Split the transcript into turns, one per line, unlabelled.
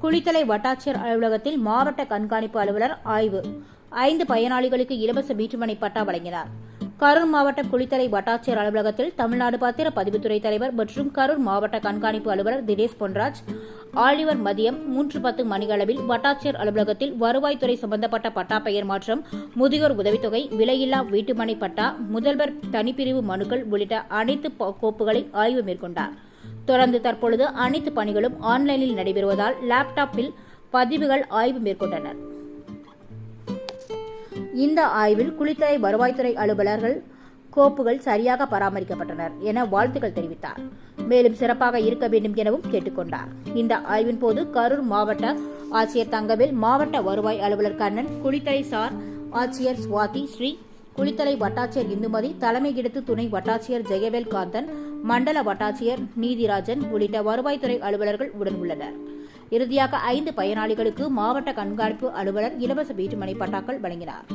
குளித்தலை வட்டாட்சியர் அலுவலகத்தில் மாவட்ட கண்காணிப்பு அலுவலர் ஆய்வு. 5 பயனாளிகளுக்கு இலவச வீட்டுமனை பட்டா வழங்கினார். கரூர் மாவட்டம் குளித்தலை வட்டாட்சியர் அலுவலகத்தில் தமிழ்நாடு பத்திர பதிவுத்துறை தலைவர் மற்றும் கரூர் மாவட்ட கண்காணிப்பு அலுவலர் தினேஷ் பொன்ராஜ் ஆலிவர் மதியம் 3:10 மணியளவில் வட்டாட்சியர் அலுவலகத்தில் வருவாய்த்துறை சம்பந்தப்பட்ட பட்டா பெயர் மாற்றம், முதியோர் உதவித்தொகை, விலையில்லா வீட்டுமனை பட்டா, முதல்வர் தனிப்பிரிவு மனுக்கள் உள்ளிட்ட அனைத்து கோப்புகளை ஆய்வு மேற்கொண்டார். தொடர்ந்து தற்பொழுது அனைத்து பணிகளும் ஆன்லைனில் நடைபெறுவதால் லேப்டாப்பில் பதிவுகள் ஆய்வு மேற்கொண்டனர். இந்த ஆய்வில் குளித்தலை வருவாய்த்துறை அலுவலர்கள் கோப்புகள் சரியாக பராமரிக்கப்பட்டனர் என வாழ்த்துக்கள் தெரிவித்தார். மேலும் சிறப்பாக இருக்க வேண்டும் எனவும் கேட்டுக்கொண்டார். இந்த ஆய்வின் போது கரூர் மாவட்ட ஆட்சியர் தங்கவேல், மாவட்ட வருவாய் அலுவலர் கண்ணன், குளித்தலை சார் ஆட்சியர் சுவாதி ஸ்ரீ, குளித்தலை வட்டாட்சியர் இந்துமதி, தலைமை இடத்து துணை வட்டாட்சியர் ஜெயவேல் காந்தன், மண்டல வட்டாட்சியர் நீதிராஜன் உள்ளிட்ட வருவாய்த்துறை அலுவலர்கள் உடன் உள்ளனர். இறுதியாக 5 பயனாளிகளுக்கு மாவட்ட கண்காணிப்பு அலுவலர் இலவச வீட்டுமனை பட்டாக்கள் வழங்கினார்.